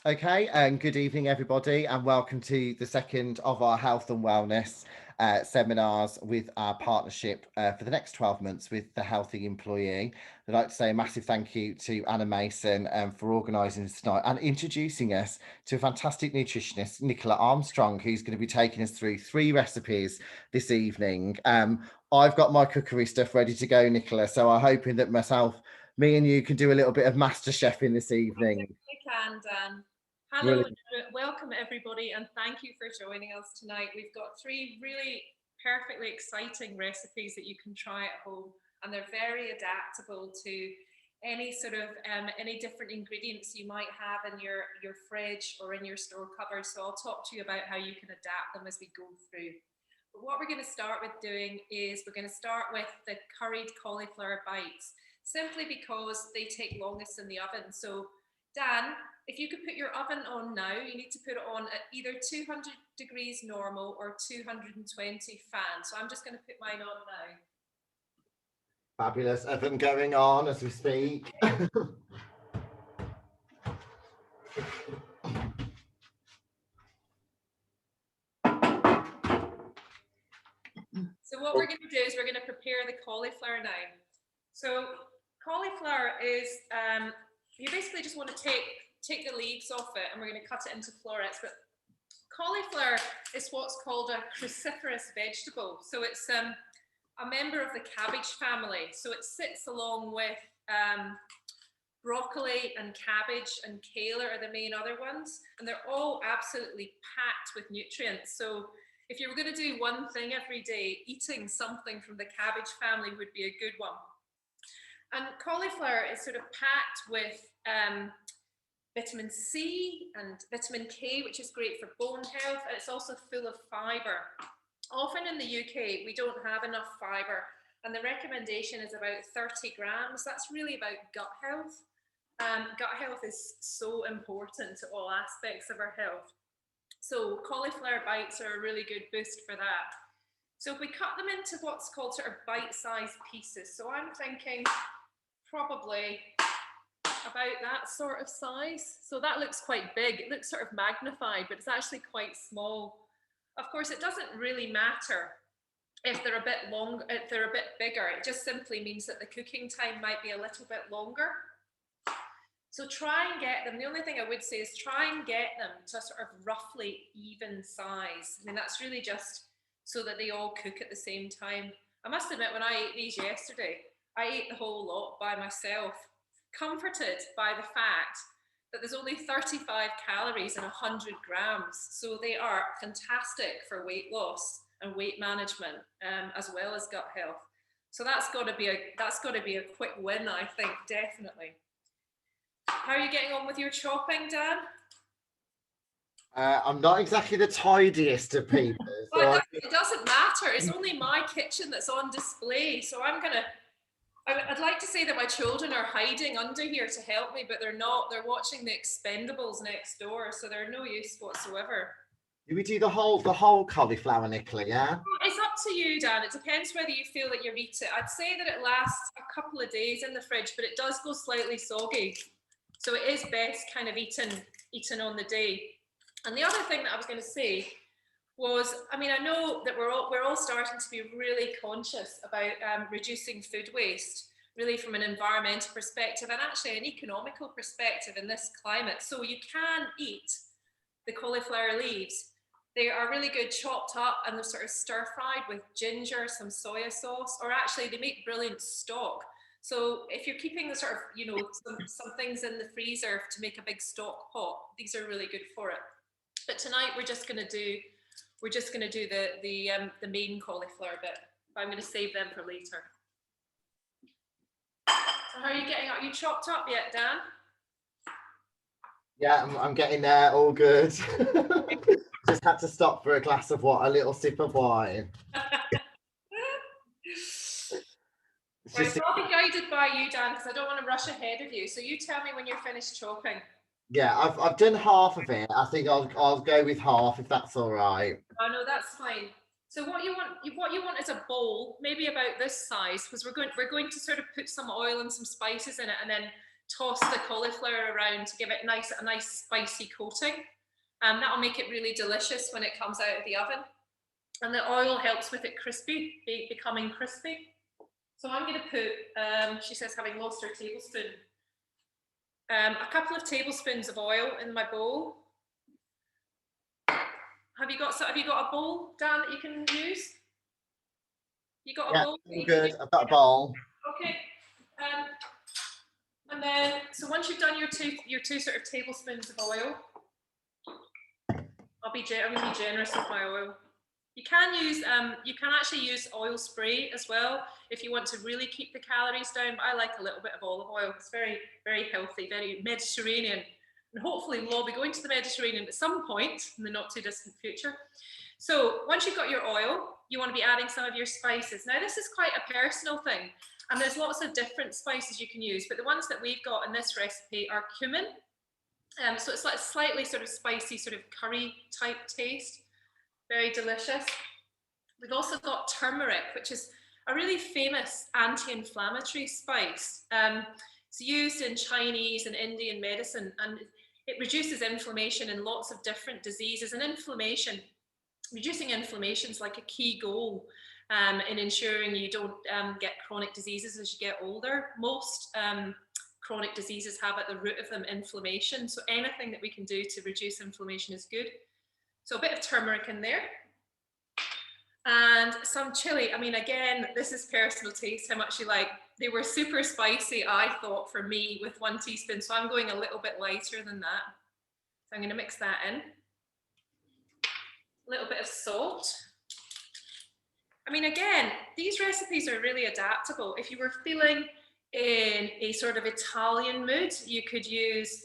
Okay, and good evening, everybody, and welcome to the second of our health and wellness seminars with our partnership for the next 12 months with the Healthy Employee. I'd like to say a massive thank you to Anna Mason for organising this tonight and introducing us to a fantastic nutritionist, Nicola Armstrong, who's going to be taking us through 3 recipes this evening. I've got my cookery stuff ready to go, Nicola, so I'm hoping that me and you can do a little bit of master chefing this evening. I can, Dan. Hello, Brilliant. welcome everybody, and thank you for joining us tonight. We've got 3 really perfectly exciting recipes that you can try at home, and they're very adaptable to any sort of any different ingredients you might have in your fridge or in your store cupboard. So I'll talk to you about how you can adapt them as we go through. But what we're going to start with doing is we're going to start with the curried cauliflower bites, simply because they take longest in the oven. So Dan, if you could put your oven on now, you need to put it on at either 200 degrees normal or 220 fan. So I'm just going to put mine on now. Fabulous oven going on as we speak. So what we're going to do is we're going to prepare the cauliflower now. So cauliflower is, you basically just want to take the leaves off it, and we're going to cut it into florets. But cauliflower is what's called a cruciferous vegetable. So it's a member of the cabbage family. So it sits along with broccoli and cabbage and kale are the main other ones, and they're all absolutely packed with nutrients. So if you were going to do one thing every day, eating something from the cabbage family would be a good one. And cauliflower is sort of packed with vitamin C and vitamin K, which is great for bone health, and it's also full of fibre. Often in the UK, we don't have enough fibre, and the recommendation is about 30 grams. That's really about gut health. Gut health is so important to all aspects of our health. So cauliflower bites are a really good boost for that. So if we cut them into what's called sort of bite-sized pieces, so I'm thinking probably about that sort of size. So that looks quite big. It looks sort of magnified, but it's actually quite small. Of course, it doesn't really matter if they're a bit long, if they're a bit bigger. It just simply means that the cooking time might be a little bit longer. So try and get them. The only thing I would say is try and get them to a sort of roughly even size. I mean, that's really just so that they all cook at the same time. I must admit, when I ate these yesterday, I ate the whole lot by myself, comforted by the fact that there's only 35 calories in 100 grams. So they are fantastic for weight loss and weight management, as well as gut health. So that's got to be a quick win, I think, definitely. How are you getting on with your chopping, Dan? I'm not exactly the tidiest of people. Well, it doesn't matter. It's only my kitchen that's on display. So I'd like to say that my children are hiding under here to help me, but they're not. They're watching The Expendables next door, so they're no use whatsoever. Do we do the whole cauliflower, Nicola, yeah? It's up to you, Dan. It depends whether you feel that you eat it. I'd say that it lasts a couple of days in the fridge, but it does go slightly soggy. So it is best kind of eaten on the day. And the other thing that I was going to say was, I mean, I know that we're all starting to be really conscious about reducing food waste, really from an environmental perspective and actually an economical perspective in this climate. So you can eat the cauliflower leaves. They are really good chopped up and they're sort of stir-fried with ginger, some soya sauce, or actually they make brilliant stock. So if you're keeping the sort of, you know, some things in the freezer to make a big stock pot, these are really good for it. But tonight we're just going to do the main cauliflower bit. But I'm going to save them for later. So how are you getting? Are you chopped up yet, Dan? Yeah, I'm getting there. All good. Just had to stop for a little sip of wine. Right, so I'll be guided by you, Dan, because I don't want to rush ahead of you. So you tell me when you're finished chopping. Yeah, I've done half of it. I think I'll go with half if that's all right. Oh no, that's fine. So what you want is a bowl, maybe about this size, because we're going to sort of put some oil and some spices in it, and then toss the cauliflower around to give it a nice spicy coating. That'll make it really delicious when it comes out of the oven. And the oil helps with it becoming crispy. So I'm going to put, she says having lost her tablespoon, a couple of tablespoons of oil in my bowl. Have you got a bowl, Dan, that you can use? You got a bowl? Good. I've got a bowl. Okay. And then, so once you've done your two sort of tablespoons of oil, I'm going to be generous with my oil. You can actually use oil spray as well if you want to really keep the calories down. But I like a little bit of olive oil. It's very, very healthy, very Mediterranean. And hopefully we'll all be going to the Mediterranean at some point in the not too distant future. So once you've got your oil, you want to be adding some of your spices. Now this is quite a personal thing, and there's lots of different spices you can use, but the ones that we've got in this recipe are cumin. So it's like a slightly sort of spicy, sort of curry type taste. Very delicious. We've also got turmeric, which is a really famous anti-inflammatory spice. It's used in Chinese and Indian medicine, and it reduces inflammation in lots of different diseases. And reducing inflammation is like a key goal in ensuring you don't get chronic diseases as you get older. Most chronic diseases have at the root of them inflammation. So anything that we can do to reduce inflammation is good. So a bit of turmeric in there. And some chili. I mean, again, this is personal taste, how much you like. They were super spicy, I thought, for me, with 1 teaspoon. So I'm going a little bit lighter than that. So I'm going to mix that in. A little bit of salt. I mean, again, these recipes are really adaptable. If you were feeling in a sort of Italian mood, you could use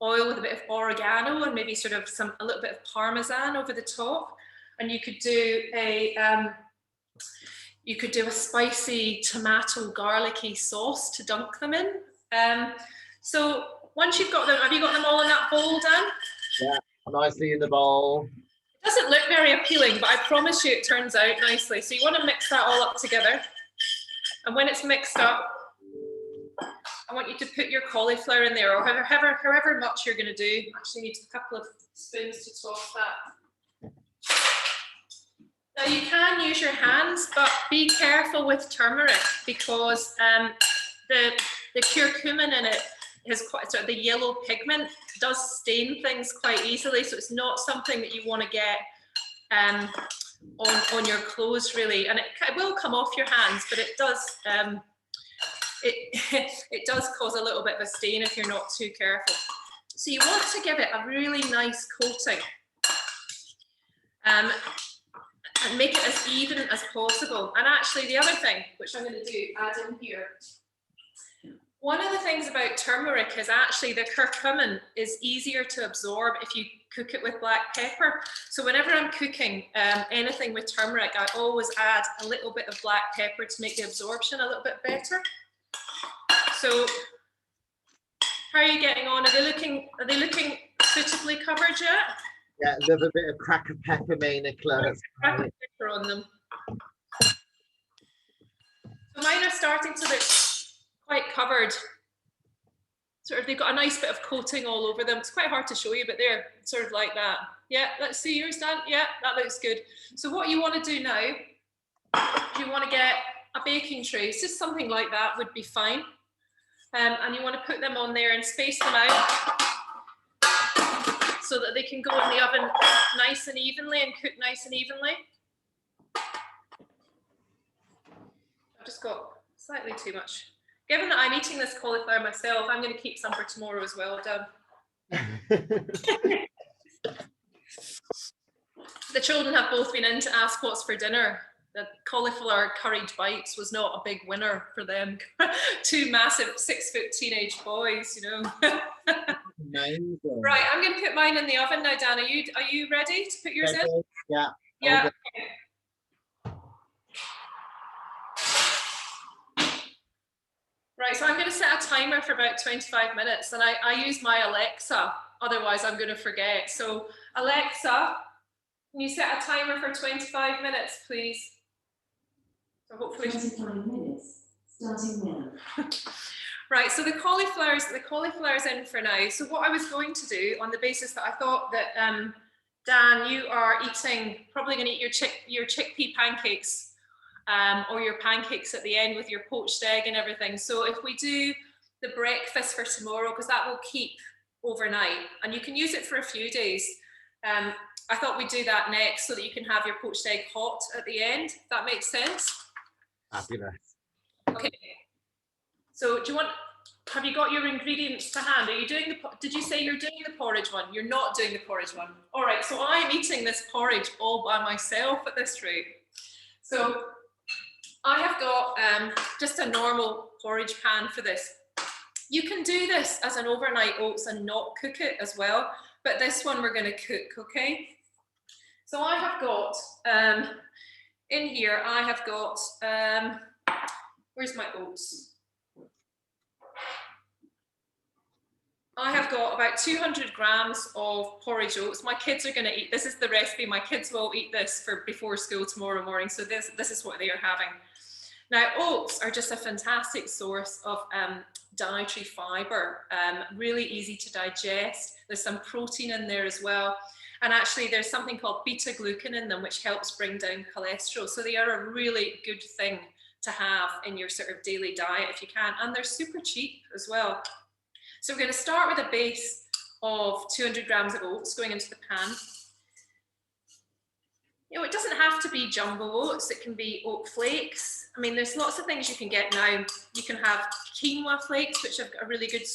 oil with a bit of oregano and maybe sort of a little bit of Parmesan over the top. And you could do a spicy tomato garlicky sauce to dunk them in. So once you've got them, have you got them all in that bowl, Dan? Yeah, nicely in the bowl. It doesn't look very appealing, but I promise you it turns out nicely. So you want to mix that all up together. And when it's mixed up, I want you to put your cauliflower in there, or however much you're going to do. Actually need a couple of spoons to toss that. Now you can use your hands, but be careful with turmeric because the curcumin in it has quite sort of the yellow pigment does stain things quite easily. So it's not something that you want to get on your clothes really, and it will come off your hands, but it does it does cause a little bit of a stain if you're not too careful. So you want to give it a really nice coating. And make it as even as possible. And actually the other thing, which I'm going to do, add in here, one of the things about turmeric is actually the curcumin is easier to absorb if you cook it with black pepper. So whenever I'm cooking anything with turmeric, I always add a little bit of black pepper to make the absorption a little bit better. So how are you getting on? Are they looking suitably covered yet? Yeah, a little bit of cracker pepper, Nicola. Cracker pepper on them. So mine are starting to look quite covered. Sort of, they've got a nice bit of coating all over them. It's quite hard to show you, but they're sort of like that. Yeah, let's see yours, Dan. Yeah, that looks good. So what you want to do now, you want to get a baking tray. It's just something like that would be fine. And you want to put them on there and space them out so that they can go in the oven nice and evenly and cook nice and evenly. I've just got slightly too much. Given that I'm eating this cauliflower myself, I'm going to keep some for tomorrow as well, Dan. The children have both been in to ask what's for dinner. The cauliflower curried bites was not a big winner for them. 2 massive 6-foot teenage boys, you know. Amazing. Right, I'm going to put mine in the oven now, Dan. Are you ready to put yours in? Yeah. Yeah. Right, so I'm going to set a timer for about 25 minutes, and I use my Alexa, otherwise I'm going to forget. So Alexa, can you set a timer for 25 minutes, please? So hopefully 25 minutes, starting now. Right, so the cauliflower's in for now. So what I was going to do, on the basis that I thought that Dan, you are probably going to eat your chickpea pancakes, or your pancakes at the end with your poached egg and everything. So if we do the breakfast for tomorrow, because that will keep overnight, and you can use it for a few days. I thought we'd do that next so that you can have your poached egg hot at the end. If that makes sense. Fabulous. Okay. So have you got your ingredients to hand? Are you doing did you say you're doing the porridge one? You're not doing the porridge one. All right, so I'm eating this porridge all by myself at this rate. So I have got just a normal porridge pan for this. You can do this as an overnight oats and not cook it as well, but this one we're going to cook, okay? So I have got, in here, I have got, where's my oats? I have got about 200 grams of porridge oats. My kids are going to eat, this is the recipe, my kids will eat this for before school tomorrow morning, so this is what they are having. Now, oats are just a fantastic source of dietary fibre, really easy to digest. There's some protein in there as well. And actually, there's something called beta-glucan in them, which helps bring down cholesterol. So they are a really good thing to have in your sort of daily diet if you can. And they're super cheap as well. So we're going to start with a base of 200 grams of oats going into the pan. You know, it doesn't have to be jumbo oats, it can be oat flakes. I mean, there's lots of things you can get now. You can have quinoa flakes, which have got a really good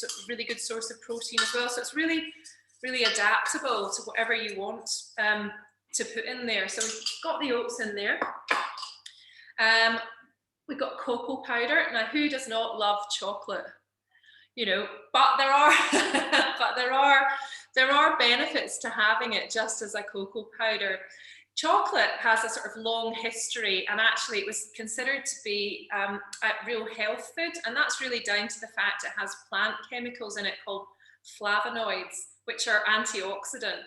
source of protein as well. So it's really, really adaptable to whatever you want to put in there. So we've got the oats in there. We've got cocoa powder. Now, who does not love chocolate? You know, but there are there are benefits to having it just as a cocoa powder. Chocolate has a sort of long history, and actually it was considered to be a real health food, and that's really down to the fact it has plant chemicals in it called flavonoids, which are antioxidant.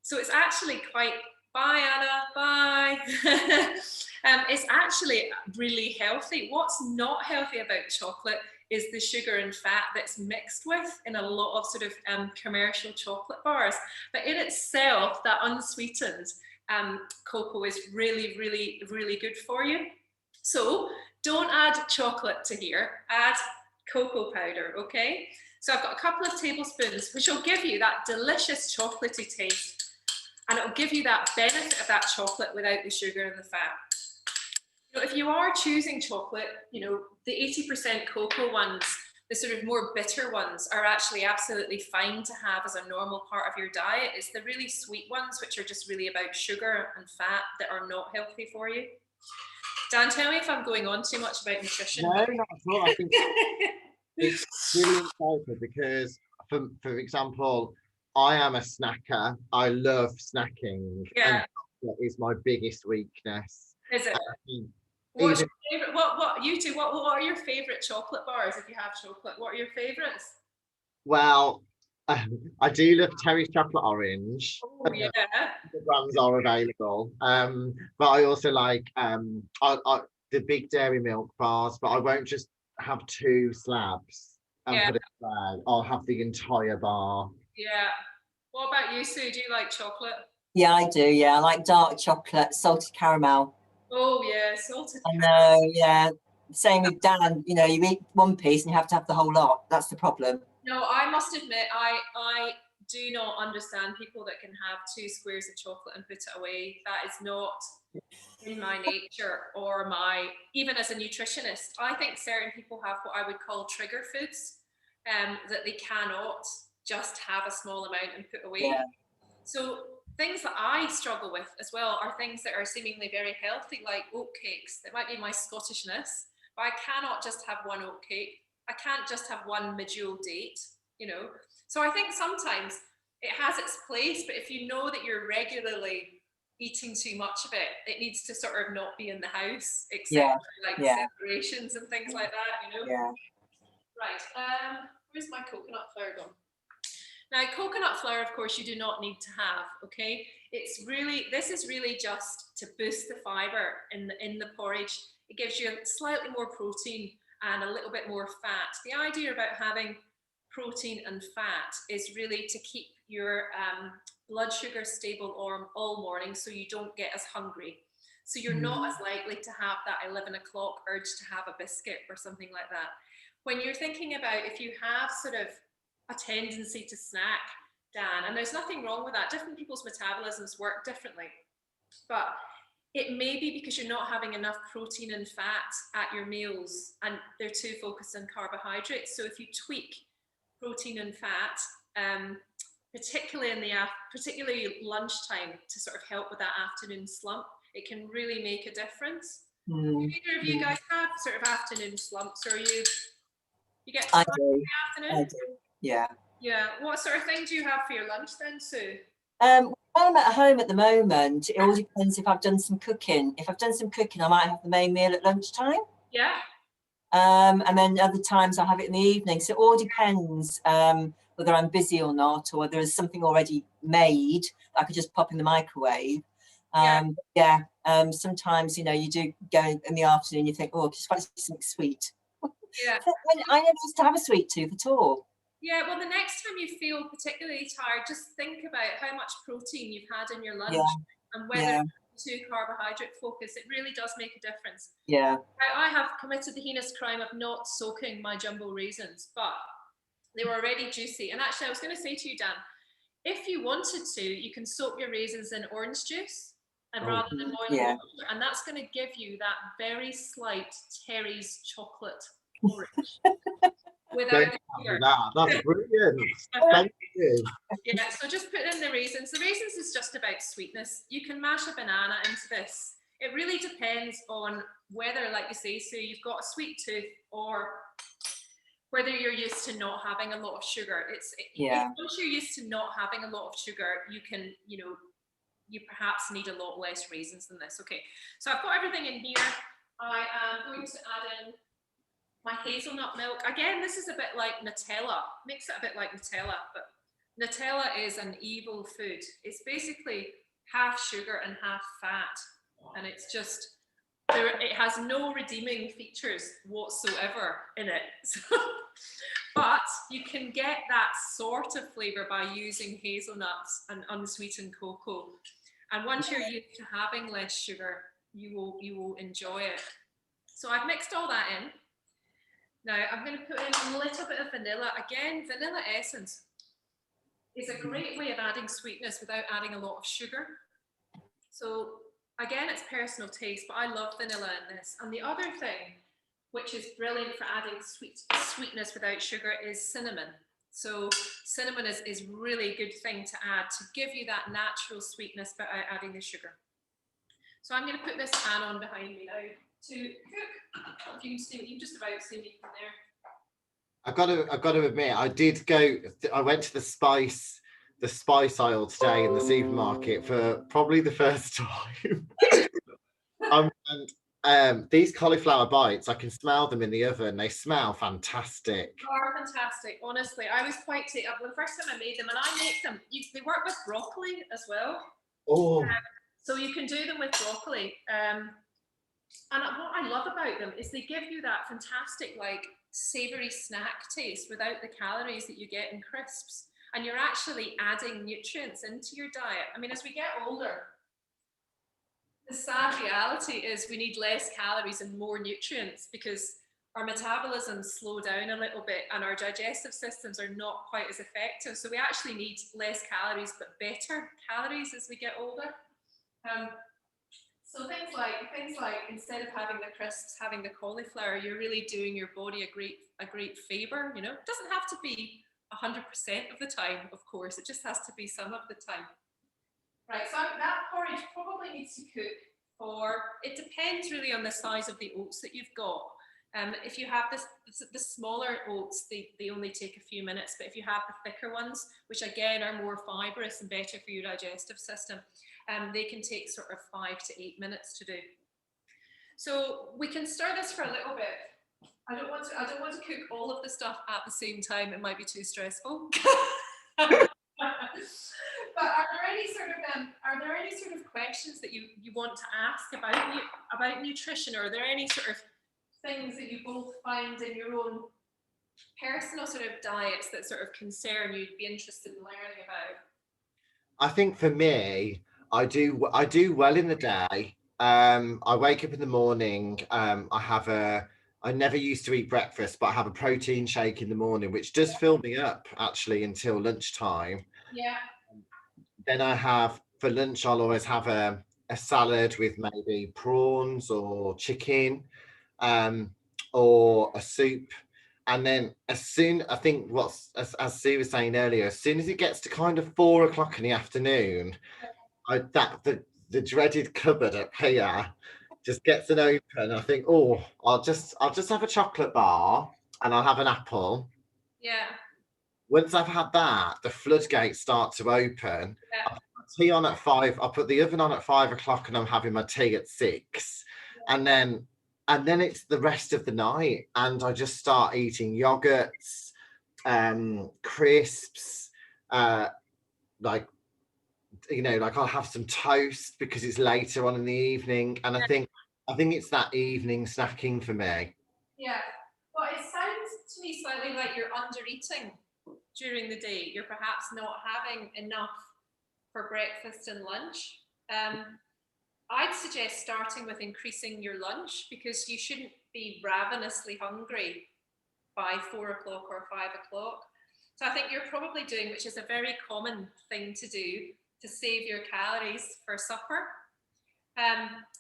So it's actually quite, bye Anna, bye. It's actually really healthy. What's not healthy about chocolate is the sugar and fat that's mixed with in a lot of sort of commercial chocolate bars. But in itself, that unsweetened cocoa is really, really, really good for you. So don't add chocolate to here, add cocoa powder, okay? So I've got a couple of tablespoons, which will give you that delicious chocolatey taste, and it'll give you that benefit of that chocolate without the sugar and the fat. You know, if you are choosing chocolate, you know, the 80% cocoa ones, the sort of more bitter ones, are actually absolutely fine to have as a normal part of your diet. It's the really sweet ones, which are just really about sugar and fat, that are not healthy for you. Dan, tell me if I'm going on too much about nutrition. No, not at all. I think it's really insightful because, for example, I am a snacker. I love snacking. Yeah. And chocolate is my biggest weakness. Is it? What's your favorite? What you two? What are your favorite chocolate bars? If you have chocolate, what are your favorites? Well, I do love Terry's chocolate orange. Oh yeah. The brands are available. But I also like the big dairy milk bars. But I won't just have 2 slabs and put it there. I'll have the entire bar. Yeah. What about you, Sue? Do you like chocolate? Yeah, I do. Yeah, I like dark chocolate, salted caramel. Oh yeah, salted caramel. I know, yeah. Same with Dan, you know, you eat one piece and you have to have the whole lot. That's the problem. No, I must admit, I do not understand people that can have 2 squares of chocolate and put it away. That is not in my nature, or even as a nutritionist. I think certain people have what I would call trigger foods, that they cannot just have a small amount and put away. Yeah. So things that I struggle with as well are things that are seemingly very healthy, like oat cakes. That might be my Scottishness, but I cannot just have one oat cake. I can't just have one medjool date, you know. So I think sometimes it has its place, but if you know that you're regularly eating too much of it, it needs to sort of not be in the house, except for like celebrations and things like that, you know. Yeah. Right. Where's my coconut flour gone? Now, coconut flour, of course, you do not need to have, okay? This is really just to boost the fibre in the porridge. It gives you slightly more protein, and a little bit more fat. The idea about having protein and fat is really to keep your blood sugar stable all morning, so you don't get as hungry. So you're not as likely to have that 11 o'clock urge to have a biscuit or something like that. When you're thinking about if you have sort of a tendency to snack, Dan, and there's nothing wrong with that. Different people's metabolisms work differently, but it may be because you're not having enough protein and fat at your meals and they're too focused on carbohydrates. So if you tweak protein and fat, particularly lunchtime, to sort of help with that afternoon slump, it can really make a difference. Do either of you guys have sort of afternoon slumps, or you get I tired do. in the afternoon? I do. Yeah. Yeah. What sort of thing do you have for your lunch then, Sue? While I'm at home at the moment, it all depends if I've done some cooking. If I've done some cooking, I might have the main meal at lunchtime. Yeah. And then other times I'll have it in the evening. So it all depends whether I'm busy or not, or whether there's something already made that I could just pop in the microwave. Sometimes, you know, you do go in the afternoon, you think, oh, I just fancy something sweet. Yeah. I never used to have a sweet tooth at all. Yeah, well, the next time you feel particularly tired, just think about how much protein you've had in your lunch and whether it's too carbohydrate focused. It really does make a difference. Yeah. I have committed the heinous crime of not soaking my jumbo raisins, but they were already juicy. And actually, I was going to say to you, Dan, if you wanted to, you can soak your raisins in orange juice and rather than boiling water, and that's going to give you that very slight Terry's chocolate porridge. Without the sugar. That's brilliant. Thank you. Yeah, so just put in the raisins. The raisins is just about sweetness. You can mash a banana into this. It really depends on whether, like you say, so you've got a sweet tooth or whether you're used to not having a lot of sugar. Once you're used to not having a lot of sugar, you can, you perhaps need a lot less raisins than this. Okay, so I've got everything in here. I am going to add in my hazelnut milk. Again, this is a bit like Nutella. Makes it a bit like Nutella, but Nutella is an evil food. It's basically half sugar and half fat, and it's just it has no redeeming features whatsoever in it. But you can get that sort of flavor by using hazelnuts and unsweetened cocoa. And once you're used to having less sugar, you will enjoy it. So I've mixed all that in. Now I'm going to put in a little bit of vanilla. Again, vanilla essence is a great way of adding sweetness without adding a lot of sugar. So again, it's personal taste, but I love vanilla in this. And the other thing, which is brilliant for adding sweetness without sugar, is cinnamon. So cinnamon is really a good thing to add to give you that natural sweetness without adding the sugar. So I'm going to put this pan on behind me now to cook. If you can see, you can just about see me from there. I've got to admit, I went to the spice aisle today in the supermarket for probably the first time. And these cauliflower bites, I can smell them in the oven. They smell fantastic. They are fantastic, honestly. I was quite taken up the first time I made them, and I make them. They work with broccoli as well. Oh. So you can do them with broccoli. And what I love about them is they give you that fantastic, like, savoury snack taste without the calories that you get in crisps. And you're actually adding nutrients into your diet. I mean, as we get older, the sad reality is we need less calories and more nutrients because our metabolisms slow down a little bit and our digestive systems are not quite as effective. So we actually need less calories, but better calories as we get older. So things like instead of having the crisps, having the cauliflower, you're really doing your body a great favor. It doesn't have to be 100% of the time, of course. It just has to be some of the time. Right, so that porridge probably needs to cook it depends really on the size of the oats that you've got. If you have the smaller oats, they only take a few minutes, but if you have the thicker ones, which again are more fibrous and better for your digestive system, they can take sort of 5 to 8 minutes to do. So we can stir this for a little bit. I don't want to cook all of the stuff at the same time. It might be too stressful. But are there any sort of questions that you want to ask about nutrition, or are there any sort of things that you both find in your own personal sort of diets that sort of concern you'd be interested in learning about? I think for me, I do well in the day. I wake up in the morning. I never used to eat breakfast, but I have a protein shake in the morning, which does fill me up actually until lunchtime. Yeah. Then I have for lunch, I'll always have a salad with maybe prawns or chicken, or a soup. And then I think as Sue was saying earlier, as soon as it gets to kind of 4 o'clock in the afternoon, the dreaded cupboard up here just gets an open. I think, oh, I'll just have a chocolate bar and I'll have an apple. Yeah. Once I've had that, the floodgates start to open. Yeah. I put my tea on at 5. I put the oven on at 5 o'clock and I'm having my tea at 6. And then it's the rest of the night. And I just start eating yogurts, crisps, like I'll have some toast because it's later on in the evening. And I think it's that evening snacking for me. Yeah. Well, it sounds to me slightly like you're under eating during the day. You're perhaps not having enough for breakfast and lunch. I'd suggest starting with increasing your lunch, because you shouldn't be ravenously hungry by 4 o'clock or 5 o'clock. So I think you're probably doing, which is a very common thing to do, to save your calories for supper.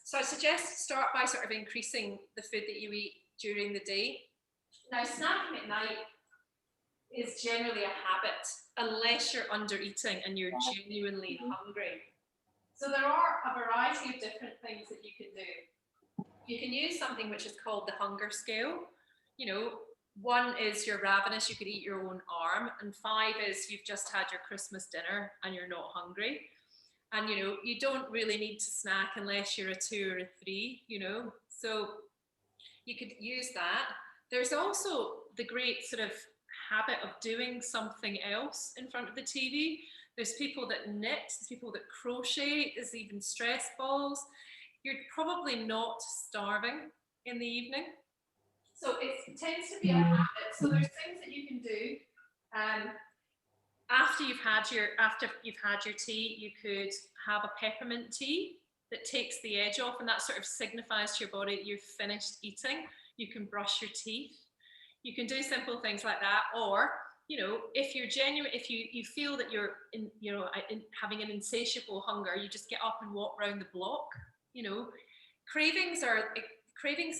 So I suggest start by sort of increasing the food that you eat during the day. Now, snacking at night is generally a habit, unless you're under eating and you're genuinely hungry. So there are a variety of different things that you can do. You can use something which is called the hunger scale. 1 is you're ravenous, you could eat your own arm, and 5 is you've just had your Christmas dinner and you're not hungry. And you don't really need to snack unless you're a 2 or a 3, so you could use that. There's also the great sort of habit of doing something else in front of the TV. There's people that knit, there's people that crochet, there's even stress balls. You're probably not starving in the evening. So it tends to be a habit. So there's things that you can do. After you've had your tea, you could have a peppermint tea that takes the edge off, and that sort of signifies to your body that you've finished eating. You can brush your teeth. You can do simple things like that, or if you're genuine, if you feel that you're having an insatiable hunger, you just get up and walk around the block. Cravings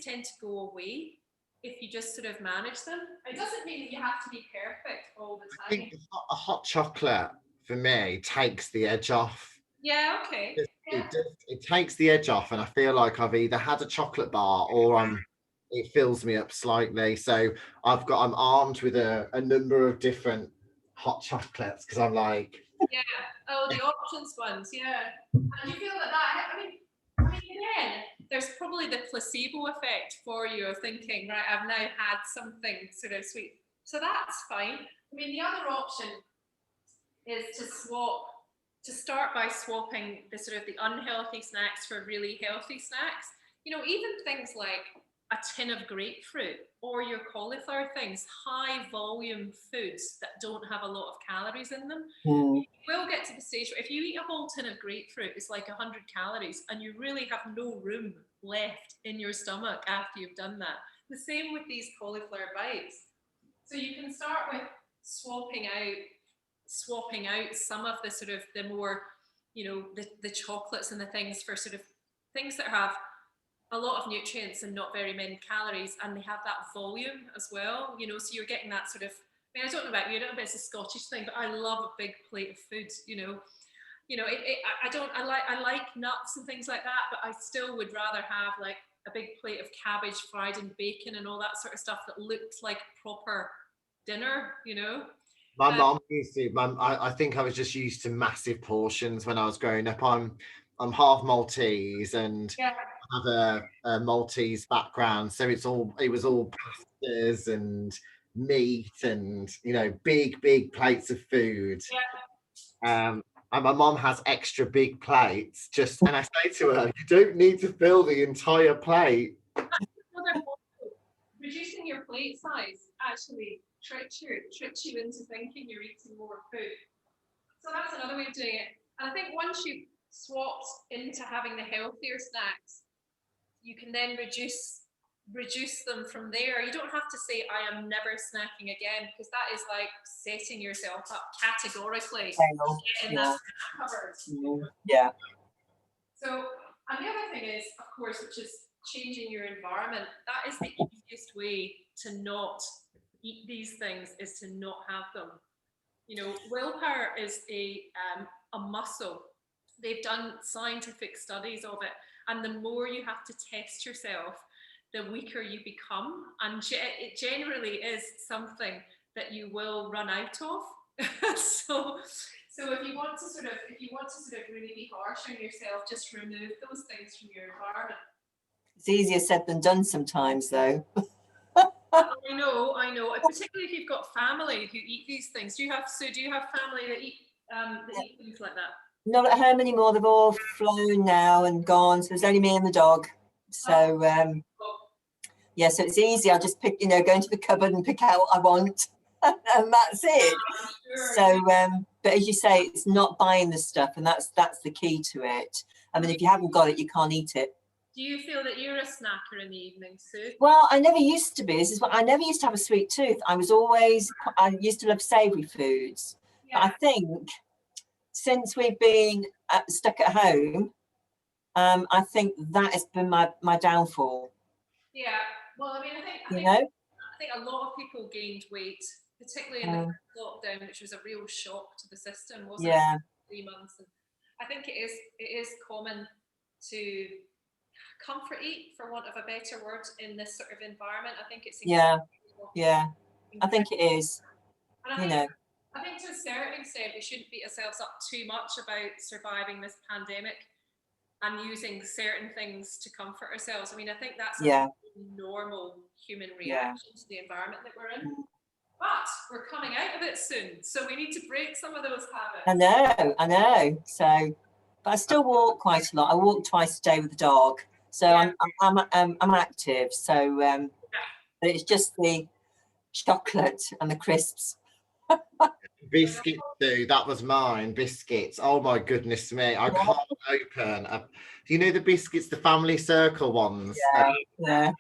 tend to go away if you just sort of manage them. It doesn't mean that you have to be perfect all the time. I think a hot chocolate for me takes the edge off. Yeah, okay. It takes the edge off, and I feel like I've either had a chocolate bar or it fills me up slightly. So I'm armed with a number of different hot chocolates, because I'm like, yeah, the options ones, yeah. And you feel that I mean again, there's probably the placebo effect for you of thinking, right, I've now had something sort of sweet, so that's fine. I mean, the other option is to start by swapping the sort of the unhealthy snacks for really healthy snacks. Even things like a tin of grapefruit or your cauliflower things, high volume foods that don't have a lot of calories in them. You will get to the stage where if you eat a whole tin of grapefruit, it's like 100 calories and you really have no room left in your stomach after you've done that. The same with these cauliflower bites. So you can start with swapping out some of the sort of the more, the chocolates and the things for sort of things that have a lot of nutrients and not very many calories, and they have that volume as well, so you're getting that sort of, I don't know about you, I don't know if it's a Scottish thing, but I love a big plate of food, I like nuts and things like that, but I still would rather have like a big plate of cabbage fried in bacon and all that sort of stuff that looks like proper dinner, My mom used to. I think I was just used to massive portions when I was growing up. I'm half Maltese, and yeah. I have a Maltese background, so it was all pastas and meat, and big plates of food. Yeah. And my mom has extra big plates. And I say to her, you don't need to fill the entire plate. reducing your plate size actually tricks you into thinking you're eating more food. So that's another way of doing it. And I think once you've swapped into having the healthier snacks, you can then reduce them from there. You don't have to say, I am never snacking again, because that is like setting yourself up categorically. Yeah. Covered. Yeah. So, and the other thing is, of course, which is changing your environment. That is the easiest way to not eat these things, is to not have them. You know, willpower is a muscle. They've done scientific studies of it, and the more you have to test yourself, the weaker you become, and it generally is something that you will run out of. So if you want to sort of really be harsh on yourself, just remove those things from your environment. It's easier said than done sometimes, though. I know, particularly if you've got family who eat these things. Do you have family that eat things like that? Not at home anymore. They've all flown now and gone. So there's only me and the dog. So yeah, so it's easy. I just pick, go into the cupboard and pick out what I want, and that's it. Sure. So, but as you say, it's not buying the stuff, and that's the key to it. I mean, if you haven't got it, you can't eat it. Do you feel that you're a snacker in the evening, Sue? Well, I never used to be. This is what I never used to have a sweet tooth. I used to love savoury foods. Yeah. But I think since we've been stuck at home, I think that has been my downfall. Yeah. Well, I mean, I think a lot of people gained weight, particularly in the lockdown, which was a real shock to the system, wasn't it? 3 months. And I think it is common to comfort eat, for want of a better word, in this sort of environment. I think it's I think it is. I think to a certain extent we shouldn't beat ourselves up too much about surviving this pandemic and using certain things to comfort ourselves. I mean, I think that's a normal human reaction to the environment that we're in. But we're coming out of it soon, so we need to break some of those habits. I know. So, but I still walk quite a lot. I walk twice a day with the dog, so I'm active. So, but it's just the chocolate and the crisps. Biscuits too. That was mine. Biscuits. Oh my goodness me! I can't open. Do you know the biscuits, the family circle ones? Yeah.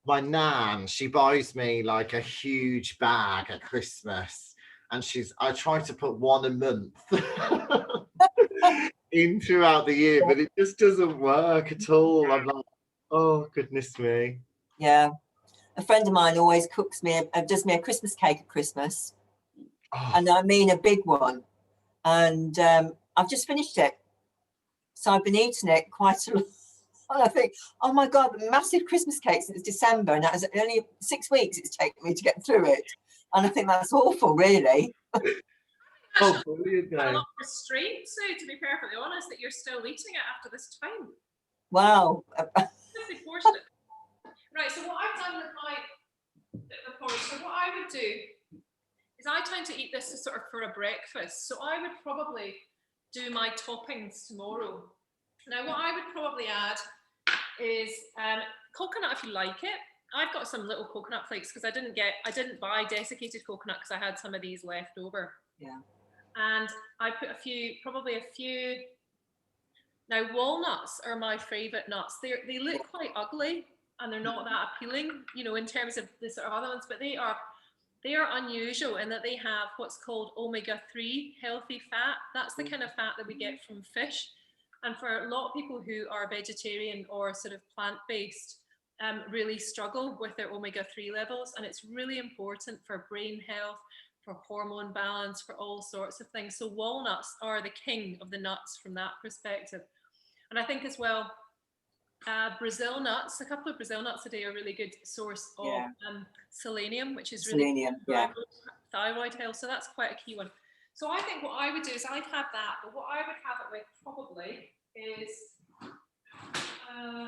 My nan, she buys me like a huge bag at Christmas, and I try to put one a month in throughout the year, but it just doesn't work at all. I'm like, oh goodness me. Yeah, a friend of mine always does me a Christmas cake at Christmas, and I mean a big one, and I've just finished it, so I've been eating it quite a lot. And I think, oh my God, the massive Christmas cake since December, and that is only 6 weeks it's taken me to get through it. And I think that's awful, really. Brilliant. A lot of restraint, so to be perfectly honest, that you're still eating it after this time. Wow. Right, so what I've done with the porridge, so what I would do is I tend to eat this sort of for a breakfast. So I would probably do my toppings tomorrow. Now, what I would probably add is coconut if you like it. I've got some little coconut flakes because I didn't buy desiccated coconut because I had some of these left over. Yeah. And I put probably a few. Now, walnuts are my favourite nuts. They look quite ugly and they're not that appealing, in terms of the sort of other ones, but they are unusual in that they have what's called omega-3 healthy fat. That's the kind of fat that we get from fish. And for a lot of people who are vegetarian or sort of plant-based, really struggle with their omega-3 levels. And it's really important for brain health, for hormone balance, for all sorts of things. So walnuts are the king of the nuts from that perspective. And I think as well, Brazil nuts, a couple of Brazil nuts a day are a really good source of selenium, which is really thyroid health. So that's quite a key one. So I think what I would do is I'd have that, but what I would have it with probably is, I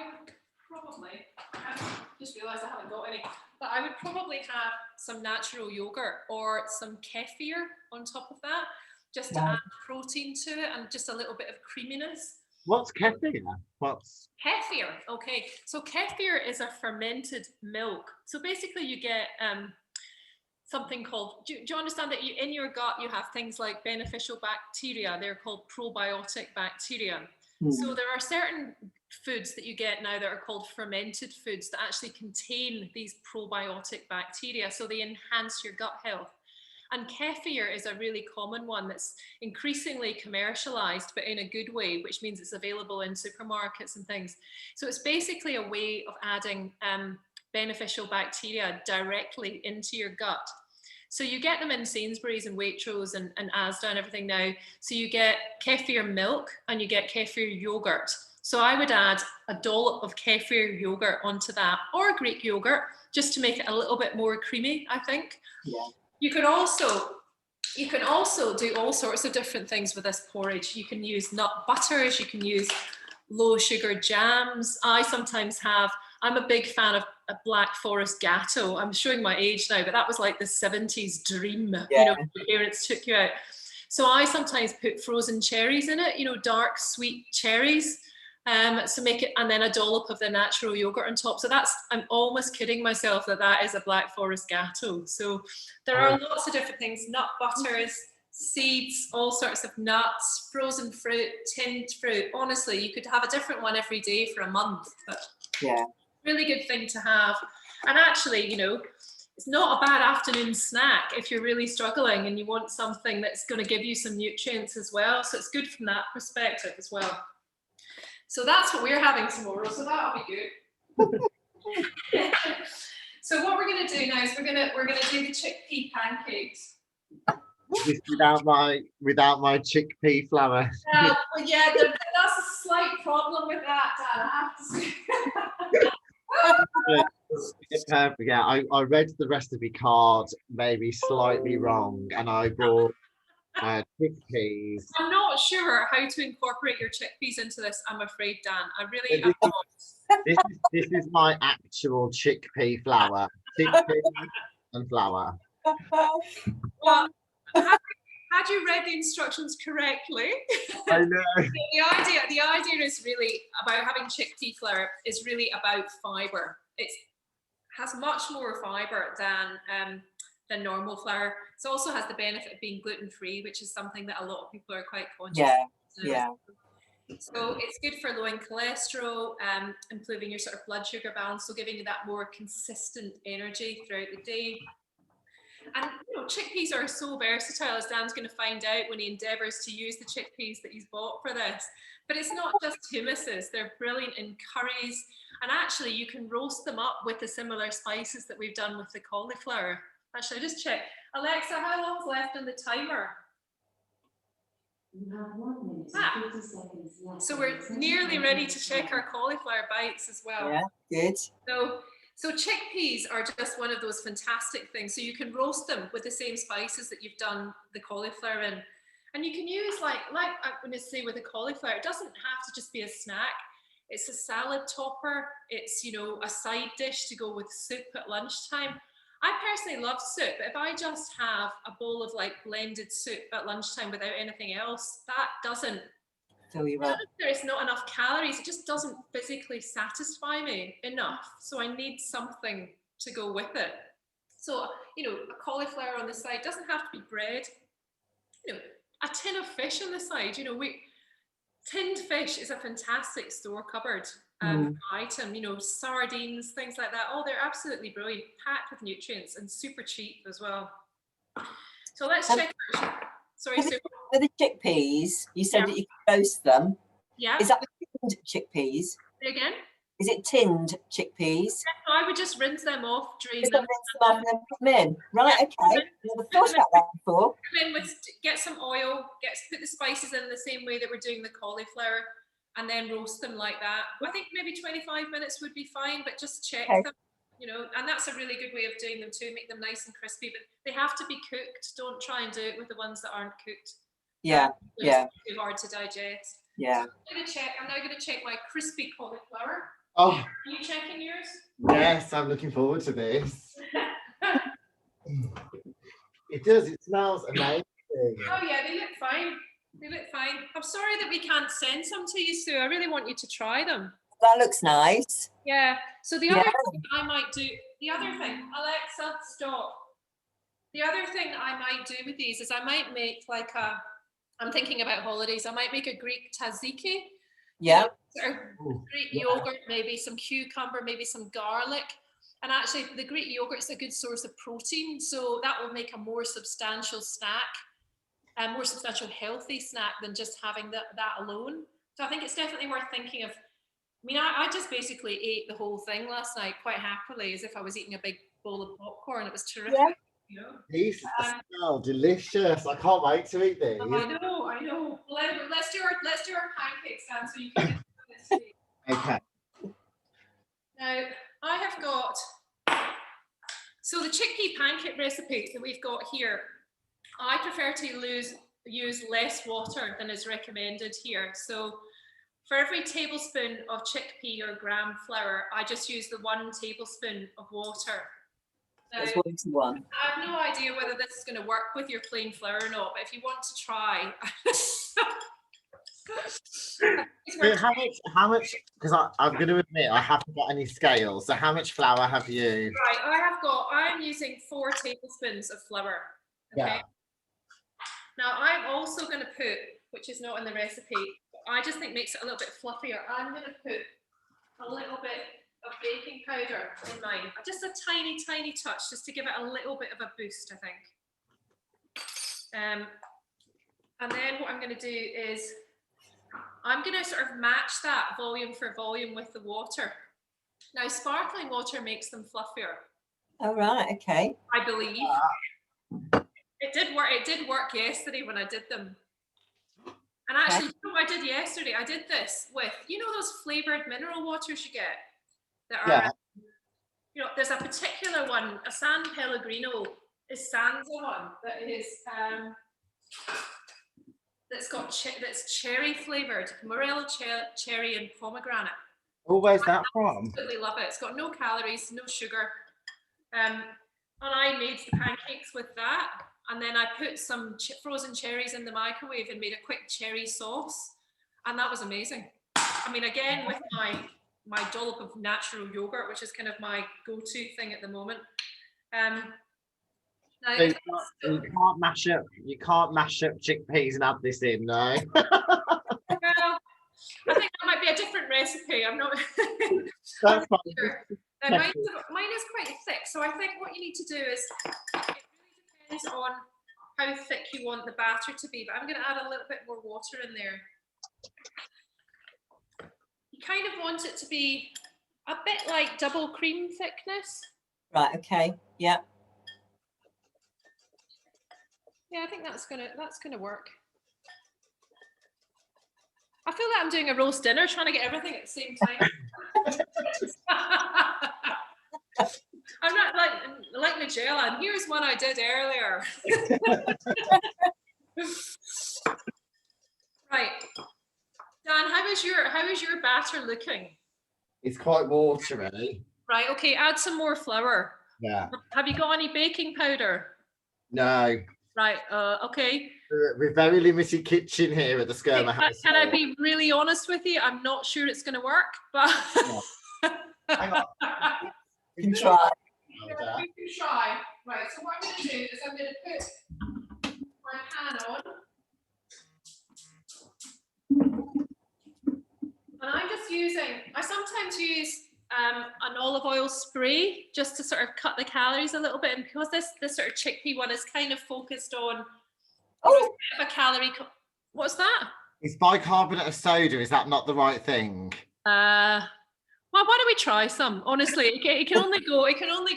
would probably, I just realised I haven't got any, but I would probably have some natural yogurt or some kefir on top of that, just to add protein to it and just a little bit of creaminess. What's kefir? What's Kefir, okay. So kefir is a fermented milk. So basically you get something called, do you understand that in your gut you have things like beneficial bacteria? They're called probiotic bacteria. So there are certain foods that you get now that are called fermented foods that actually contain these probiotic bacteria. So they enhance your gut health. And kefir is a really common one that's increasingly commercialized, but in a good way, which means it's available in supermarkets and things. So it's basically a way of adding beneficial bacteria directly into your gut. So you get them in Sainsbury's and Waitrose and Asda and everything now. So you get kefir milk and you get kefir yogurt. So I would add a dollop of kefir yogurt onto that, or Greek yogurt, just to make it a little bit more creamy, I think. Yeah. You can also do all sorts of different things with this porridge. You can use nut butters, you can use low sugar jams. I'm a big fan of a Black Forest gatto. I'm showing my age now, but that was like the 70s dream, Yeah. you know, when your parents took you out. So I sometimes put frozen cherries in it, you know, dark sweet cherries. So make it, and then a dollop of the natural yogurt on top. So I'm almost kidding myself that is a Black Forest gatto. So there are lots of different things, nut butters, seeds, all sorts of nuts, frozen fruit, tinned fruit. Honestly, you could have a different one every day for a month. But Yeah. really good thing to have. And actually, you know, it's not a bad afternoon snack if you're really struggling and you want something that's going to give you some nutrients as well. So it's good from that perspective as well. So that's what we're having tomorrow. So that'll be good. So what we're going to do now is we're going to do the chickpea pancakes. this without my chickpea flour? Well, yeah, that's a slight problem with that, Dan. I have to say. Perfect. Yeah, I read the recipe card maybe slightly wrong, and I brought chickpeas. I'm not sure how to incorporate your chickpeas into this, I'm afraid, Dan. I'm not. This is my actual chickpea flour. Chickpea and flour. Well, had you read the instructions correctly? I know. The idea is really about having chickpea flour is really about fiber. It has much more fiber than normal flour. It also has the benefit of being gluten-free, which is something that a lot of people are quite conscious of. Yeah. So it's good for lowering cholesterol, improving your sort of blood sugar balance, so giving you that more consistent energy throughout the day. And you know, chickpeas are so versatile, as Dan's going to find out when he endeavours to use the chickpeas that he's bought for this. But it's not just hummuses, they're brilliant in curries. And actually you can roast them up with the similar spices that we've done with the cauliflower. Actually, I just check. Alexa, how long's left on the timer? You have 1 minute and 50 seconds left. So we're nearly ready to check our cauliflower bites as well. Yeah, good. So chickpeas are just one of those fantastic things. So you can roast them with the same spices that you've done the cauliflower in. And you can use like I'm going to say with the cauliflower, it doesn't have to just be a snack. It's a salad topper. It's, you know, a side dish to go with soup at lunchtime. I personally love soup, but if I just have a bowl of like blended soup at lunchtime without anything else, that doesn't, there's not enough calories. It just doesn't physically satisfy me enough. So I need something to go with it. So, you know, a cauliflower on the side doesn't have to be bread. You know, a tin of fish on the side. You know, tinned fish is a fantastic store cupboard item. You know, sardines, things like that. Oh, they're absolutely brilliant, packed with nutrients and super cheap as well. So let's check. Sorry, Sue. For the chickpeas, you said that you can roast them. Yeah. Is that the tinned chickpeas? Say again? Is it tinned chickpeas? Yeah, so I would just rinse them off, drain Just them. rinse them off and then put them in. Right, Yeah. okay. Never thought about that before. Come in get some oil, put the spices in the same way that we're doing the cauliflower, and then roast them like that. I think maybe 25 minutes would be fine, but just check them, you know, and that's a really good way of doing them too, make them nice and crispy, but they have to be cooked. Don't try and do it with the ones that aren't cooked. Yeah, yeah. It's too hard to digest. Yeah. So I'm now going to check my crispy cauliflower. Oh, Are you checking yours? yes, I'm looking forward to this. It does. It smells amazing. Oh yeah, they look fine. They look fine. I'm sorry that we can't send some to you, Sue. I really want you to try them. That looks nice. Yeah. So the Yeah. other thing I might do, Alexa, stop. The other thing I might do with these is I might make like I'm thinking about holidays, I might make a Greek tzatziki. Yeah. Sort of Greek yogurt, maybe some cucumber, maybe some garlic. And actually the Greek yogurt's a good source of protein. So that will make a more substantial snack, a more substantial healthy snack than just having that alone. So I think it's definitely worth thinking of. I mean, I just basically ate the whole thing last night quite happily, as if I was eating a big bowl of popcorn. It was terrific. Yeah. You know? These smell delicious. I can't wait to eat these. I know. Let's do our pancakes, Dan, so you can get this. Okay. Now I have got so the chickpea pancake recipe that we've got here. I prefer to use less water than is recommended here. So for every tablespoon of chickpea or gram flour, I just use the 1 tablespoon of water. Now, That's 1 to 1. I have no idea whether this is going to work with your plain flour or not, but if you want to try. How much, because I'm going to admit I haven't got any scales, so how much flour have you? Right, I'm using 4 tablespoons of flour. Okay. Yeah. Now I'm also going to put, which is not in the recipe, but I just think makes it a little bit fluffier. I'm going to put a little bit of baking powder in mine, just a tiny touch, just to give it a little bit of a boost, I think. And then what I'm going to do is I'm going to sort of match that volume for volume with the water. Now sparkling water makes them fluffier. All right, okay. I believe. It did work yesterday when I did them. And actually, you know what I did yesterday? I did this with, you know, those flavored mineral waters you get that are, you know, there's a particular one, a San Pellegrino is Sansa one that is that's cherry flavored, morello cherry and pomegranate. Oh, where's that from? I absolutely love it. It's got no calories, no sugar. And I made the pancakes with that. And then I put some frozen cherries in the microwave and made a quick cherry sauce. And that was amazing. I mean, again, with my dollop of natural yogurt, which is kind of my go-to thing at the moment. Now, So you can't mash up chickpeas and add this in, no? well, I think that might be a different recipe. I'm not. That's fine. Sure. Mine is quite thick, so I think what you need to do is it really depends on how thick you want the batter to be. But I'm going to add a little bit more water in there. You kind of want it to be a bit like double cream thickness. Right, okay. Yeah. Yeah, I think that's gonna work. I feel like I'm doing a roast dinner, trying to get everything at the same time. I'm not like Nigella, and here's one I did earlier. Right, Dan, how is your batter looking? It's quite watery. Right, okay, add some more flour. Yeah. Have you got any baking powder? No. Right, okay. We're very limited kitchen here at the Skirmer house. Can I be really honest with you? I'm not sure it's going to work, but Hang on. You can try. You can try. Right, so what I'm going to do is I'm going to put my pan on. And I'm just I sometimes use an olive oil spray just to sort of cut the calories a little bit. And because this sort of chickpea one is kind of focused on a calorie. What's that? Is bicarbonate of soda, is that not the right thing? Well, why don't we try some? Honestly, it can only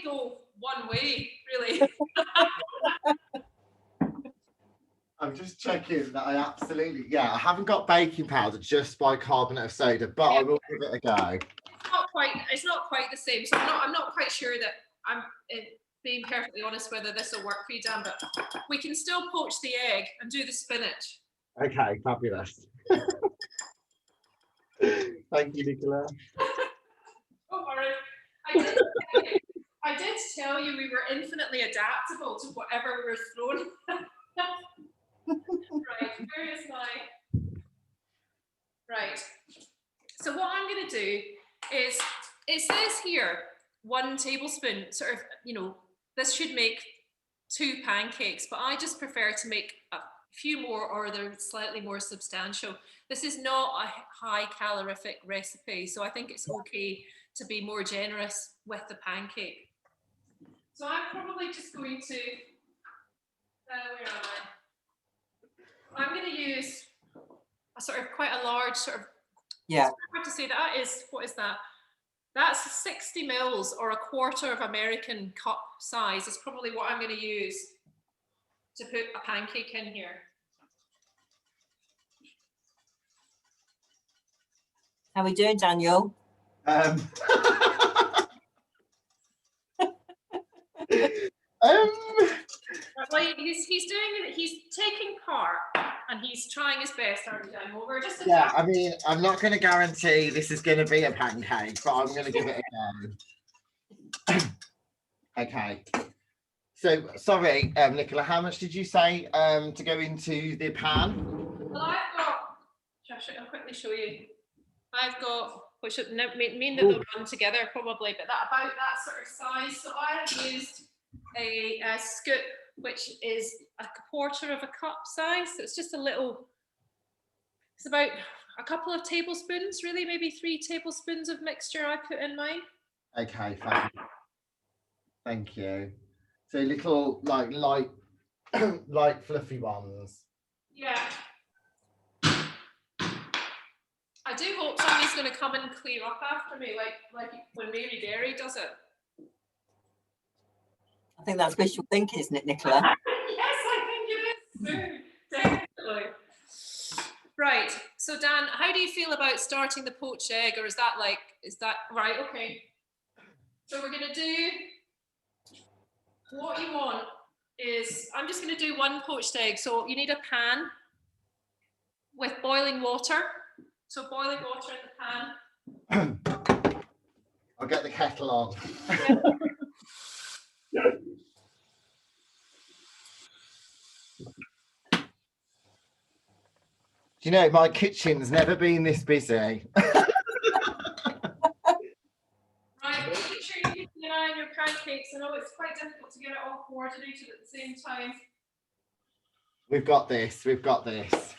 go one way, really. I'm just checking that I absolutely, I haven't got baking powder, just bicarbonate of soda, but I will give it a go. It's not quite the same. So I'm not quite sure that I'm being perfectly honest whether this will work for you, Dan, but we can still poach the egg and do the spinach. Okay, fabulous. Thank you, Nicola. Don't worry. I did tell you we were infinitely adaptable to whatever we were thrown. Right, Here is my. Right. So what I'm going to do is, it says here 1 tablespoon, sort of, you know, this should make 2 pancakes, but I just prefer to make a few more, or they're slightly more substantial. This is not a high calorific recipe, so I think it's okay to be more generous with the pancake. So I'm probably just going to, where am I? I'm going to use a sort of quite a large sort of, Yeah. I have to say that is, what is that? That's 60 mils, or a quarter of American cup size is probably what I'm going to use to put a pancake in here. How are we doing, Daniel? Well, he's taking part and he's trying his best, aren't you, Dan? Well, we're just Yeah, I mean, I'm not going to guarantee this is going to be a pancake, but I'm going to give it a go. Okay. So, sorry, Nicola, how much did you say to go into the pan? Well, I've got, I'll quickly show you. I've got, which would mean that they'll run together probably, but that about that sort of size. So I have used a scoop, which is a quarter of a cup size. So it's just a little, it's about a couple of tablespoons, really, maybe 3 tablespoons of mixture I put in mine. Okay, fine. Thank you. So little, like, light fluffy ones. Yeah. I do hope somebody's going to come and clear up after me, like when Mary Berry does it. I think that's wishful thinking, isn't it, Nicola? Yes, I think it is. Definitely. Right. So Dan, how do you feel about starting the poached egg, or is that right? Okay. So we're going to do, what you want is, I'm just going to do 1 poached egg. So you need a pan with boiling water. So boiling water in the pan. I'll get the kettle on. Do you know, my kitchen's never been this busy. Right, make sure you keep an eye on your pancakes. I know it's quite difficult to get it all coordinated at the same time. We've got this, we've got this.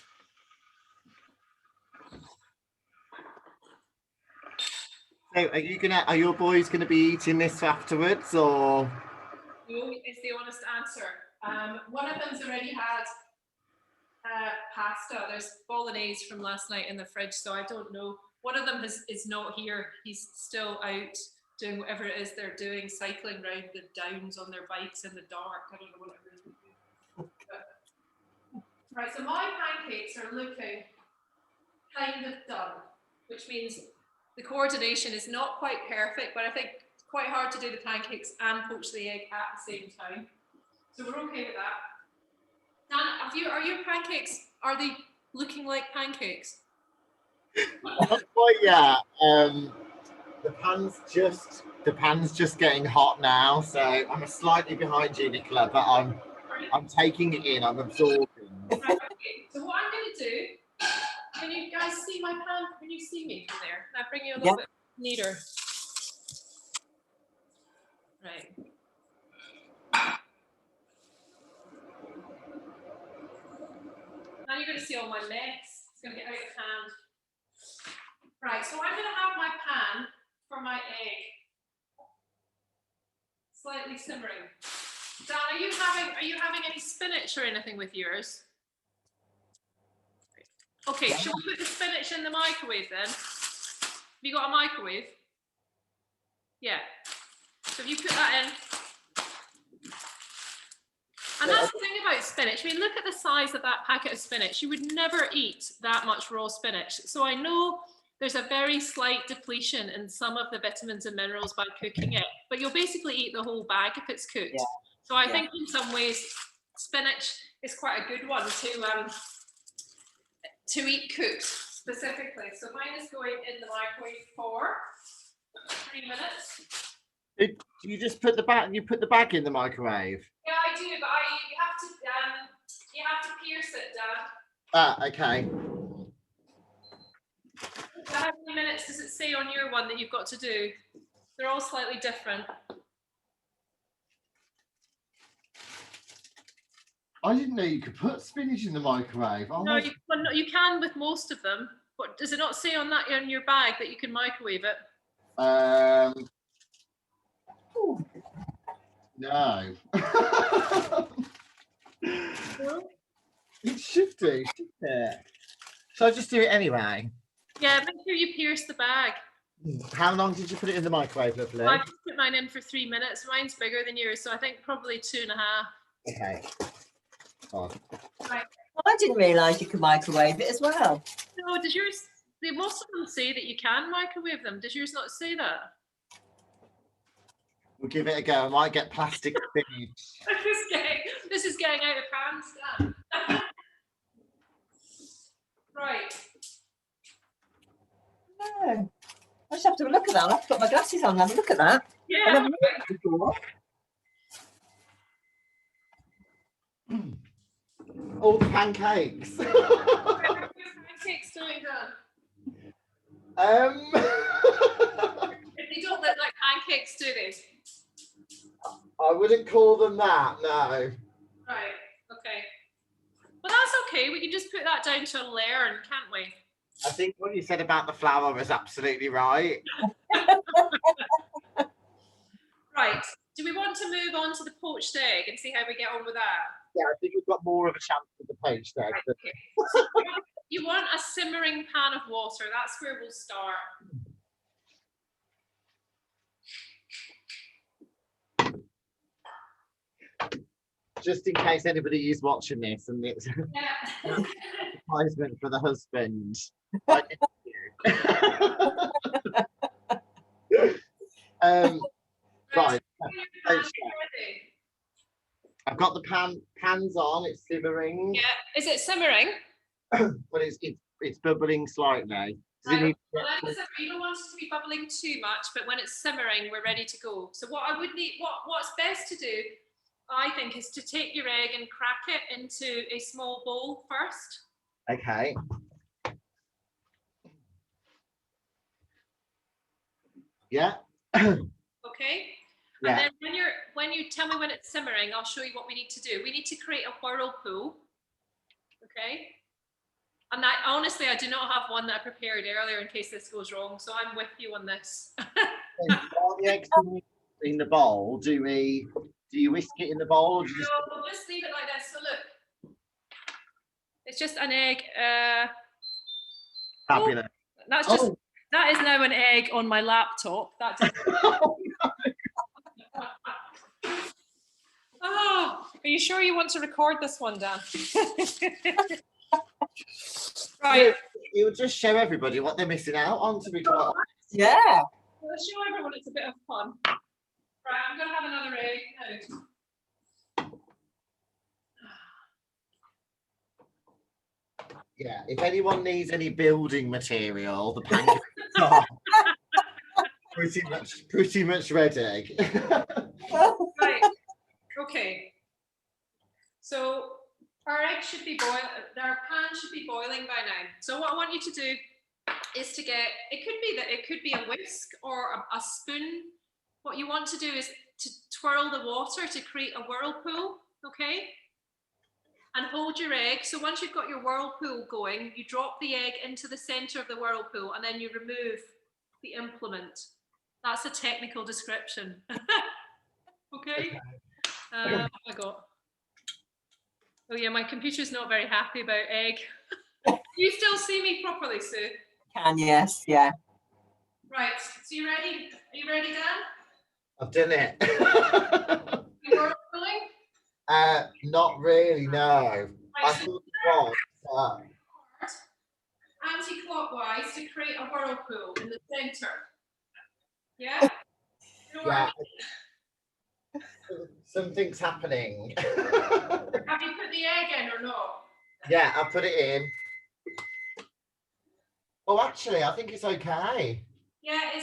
So are your boys gonna be eating this afterwards, or? No, is the honest answer. One of them's already had pasta. There's bolognese from last night in the fridge, so I don't know. One of them is not here. He's still out doing whatever it is they're doing, cycling around the downs on their bikes in the dark. I don't know what it is. Right, so my pancakes are looking kind of done, which means the coordination is not quite perfect, but I think it's quite hard to do the pancakes and poach the egg at the same time. So we're okay with that. Dan, are your pancakes, are they looking like pancakes? Not quite yet. The pan's just getting hot now, so I'm slightly behind you, Nicola, but I'm taking it in, I'm absorbing. Right, okay. So what I'm going to do, can you guys see my pan? Can you see me from there? Can I bring you a little bit neater? Right. Now you're going to see all my mess. It's going to get out of hand. Right, so I'm going to have my pan for my egg slightly simmering. Dan, are you having any spinach or anything with yours? Okay, shall we put the spinach in the microwave then? Have you got a microwave? Yeah. So if you put that in. And that's the thing about spinach. I mean, look at the size of that packet of spinach. You would never eat that much raw spinach. So I know there's a very slight depletion in some of the vitamins and minerals by cooking it, but you'll basically eat the whole bag if it's cooked. Yeah. So I think in some ways, spinach is quite a good one to eat cooked specifically. So mine is going in the microwave for 3 minutes. Do you just put the bag? You put the bag in the microwave? Yeah, I do, but you have to pierce it, Dan. Okay. How many minutes does it say on your one that you've got to do? They're all slightly different. I didn't know you could put spinach in the microwave. Oh No, my. you can with most of them. But does it not say on that in your bag that you can microwave it? No. No? It should do, shouldn't it? Shall I just do it anyway? Yeah, make sure you pierce the bag. How long did you put it in the microwave, lovely? I just put mine in for 3 minutes. Mine's bigger than yours, so I think probably 2.5. Okay. Oh. Right. I didn't realise you could microwave it as well. No, does yours? Most of them say that you can microwave them. Does yours not say that? We'll give it a go. I might get plastic spinach. This is getting out of hand, Stan. Right. No. I just have to look at that. I'll have to put my glasses on and have a look at that. I've Yeah. never looked at it before. All the pancakes. Pancakes doing done. If they don't look like pancakes, do they? I wouldn't call them that, no. Right. Okay. Well, that's okay. We can just put that down to a learn, can't we? I think what you said about the flour was absolutely right. Right. Do we want to move on to the poached egg and see how we get on with that? Yeah, I think we've got more of a chance with the poached egg. Right, okay. You want a simmering pan of water. That's where we'll start. Just in case anybody is watching this and it's Yeah. advertisement for the husband. Right. I've got the pans on, it's simmering. Yeah. Is it simmering? But it's bubbling slightly. Does it Right. need Well, you don't want it to be bubbling too much, but when it's simmering, we're ready to go. So what I would need, what's best to do, I think, is to take your egg and crack it into a small bowl first. Okay. Yeah. Okay. Yeah. And then when you tell me when it's simmering, I'll show you what we need to do. We need to create a whirlpool. Okay. And honestly, I do not have one that I prepared earlier in case this goes wrong. So I'm with you on this. While the eggs in the bowl, do you whisk it in the bowl? Or do you just... No, we'll just leave it like this. So look, it's just an egg. Fabulous. That's just that is now an egg on my laptop. That just... Oh, are you sure you want to record this one, Dan? Right. It would just show everybody what they're missing out on, to be quite honest. Yeah. Let's show everyone it's a bit of fun. Right, I'm going to have another egg now. Yeah, if anyone needs any building material, the pancakes are pretty much ready. Right. Okay. So our egg should be boiling. Our pan should be boiling by now. So what I want you to do is to get. It could be a whisk or a spoon. What you want to do is to twirl the water to create a whirlpool. Okay. And hold your egg. So once you've got your whirlpool going, you drop the egg into the center of the whirlpool and then you remove the implement. That's a technical description. Okay. What have I got? Oh yeah, my computer's not very happy about egg. You still see me properly, Sue? Can, yes, yeah. Right. So you ready? Are you ready, Dan? I've done it. You whirlpooling? Not really, no. Right, I so thought it was. anti-clockwise to create a whirlpool in the center. Yeah? You know Yeah. what Something's happening. Have you put the egg in or not? Yeah, I put it in. Oh, actually, I think it's okay. Yeah, it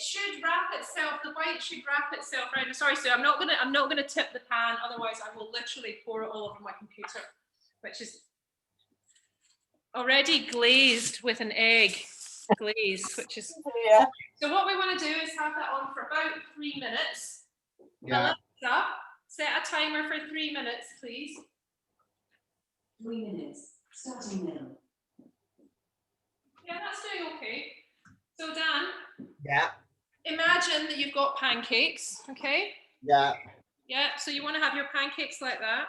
should wrap itself. The white should wrap itself around. Sorry, Sue. I'm not gonna tip the pan. Otherwise, I will literally pour it all over my computer, which is already glazed with an egg glaze, which is Yeah. so. What we want to do is have that on for about 3 minutes. Yeah. Alexa, set a timer for 3 minutes, please. 3 minutes, starting now. Yeah, that's doing okay. So Dan, Yeah. imagine that you've got pancakes, okay? Yeah. Yeah, so you want to have your pancakes like that.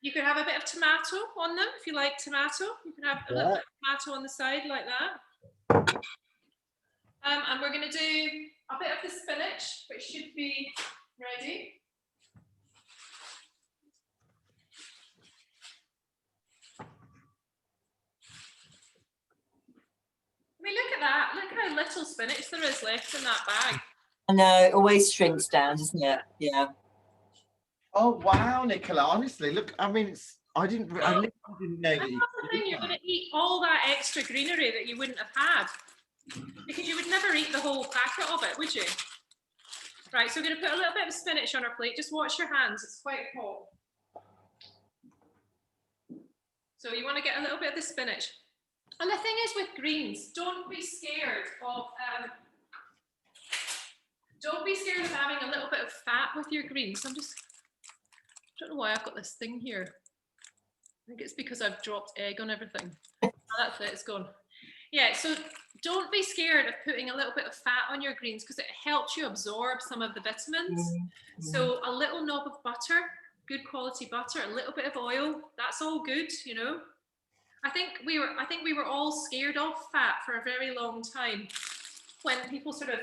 You could have a bit of tomato on them if you like tomato. You can have a little bit of tomato on the side like that. And we're going to do a bit of the spinach, which should be ready. I mean, look at that. Look how little spinach there is left in that bag. I know, it always shrinks down, doesn't it? Yeah. Oh wow, Nicola! Honestly, look. I mean, I literally didn't know that you That's the thing. You're going to eat all that extra greenery that you wouldn't have had, because you would never eat the whole packet of it, would you? Right. So we're going to put a little bit of spinach on our plate. Just watch your hands. It's quite hot. So you want to get a little bit of the spinach. And the thing is with greens, don't be scared of having a little bit of fat with your greens. I don't know why I've got this thing here. I think it's because I've dropped egg on everything. Oh, that's it, it's gone. Yeah, so don't be scared of putting a little bit of fat on your greens because it helps you absorb some of the vitamins. So a little knob of butter, good quality butter, a little bit of oil, that's all good, you know. I think we were all scared of fat for a very long time when people sort of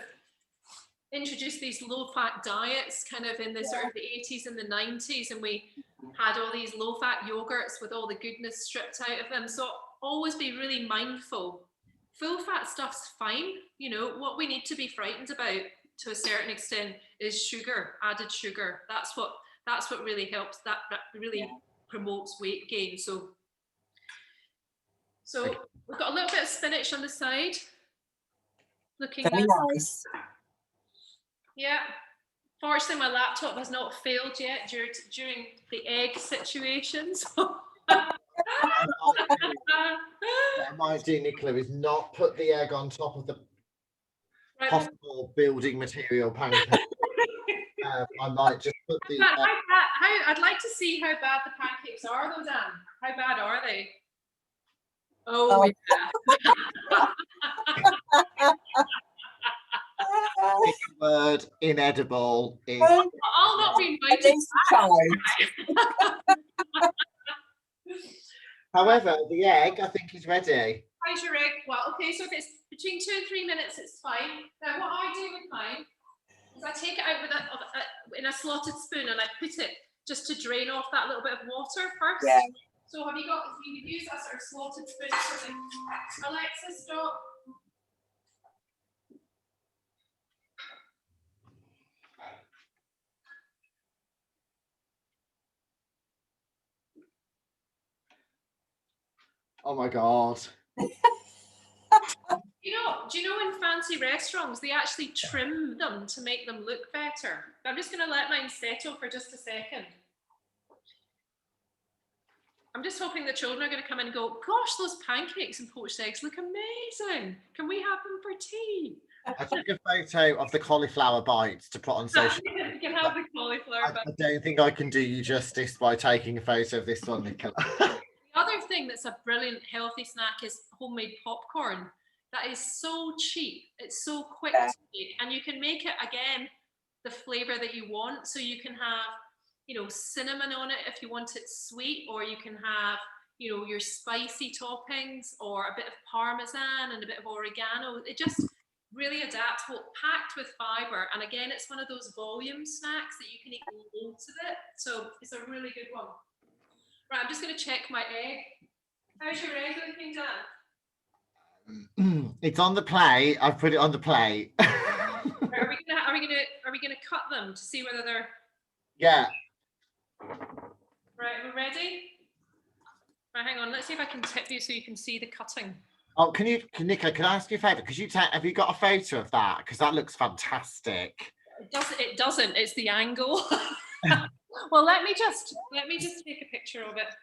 introduced these low-fat diets kind of in the sort of the 80s and the 90s, and we had all these low-fat yogurts with all the goodness stripped out of them. So always be really mindful. Full-fat stuff's fine. You know, what we need to be frightened about to a certain extent is sugar, added sugar. That's what really helps, that really promotes weight gain. So we've got a little bit of spinach on the side. Looking Very nice. nice. Yeah. Fortunately, my laptop has not failed yet during the egg situation. So. What I might do, Nicola, is not put the egg on top of the possible building material pancake. I might just put the. I'd like to see how bad the pancakes are, though, Dan. How bad are they? Oh, yeah. The word inedible is. I'll not be invited. However, the egg, I think, is ready. How's your egg? Well, okay, so if it's between 2 and 3 minutes, it's fine. Now, what I do with mine is I take it out with in a slotted spoon and I put it just to drain off that little bit of water first. Yeah. So have you use a sort of slotted spoon or something? Alexa, stop. Oh my God. Do you know in fancy restaurants, they actually trim them to make them look better? I'm just going to let mine settle for just a second. I'm just hoping the children are going to come in and go, gosh, those pancakes and poached eggs look amazing. Can we have them for tea? I took a photo of the cauliflower bites to put on social media. You can have the cauliflower bites. I don't think I can do you justice by taking a photo of this one, Nicola. The other thing that's a brilliant healthy snack is homemade popcorn. That is so cheap. It's so quick to make, and you can make it again the flavor that you want. So you can have, you know, cinnamon on it if you want it sweet, or you can have, you know, your spicy toppings, or a bit of parmesan and a bit of oregano. It just really adaptable, packed with fiber, and again, it's one of those volume snacks that you can eat loads of it. So it's a really good one. Right, I'm just going to check my egg. How's your egg looking, Dan? It's on the plate. I've put it on the plate. Are we gonna cut them to see whether they're? Yeah. Right, are we ready? Right, hang on. Let's see if I can tip you so you can see the cutting. Oh, Nicola, can I ask you a favour? Have you got a photo of that? Because that looks fantastic. It doesn't. It's the angle. Well, let me just take a picture of it.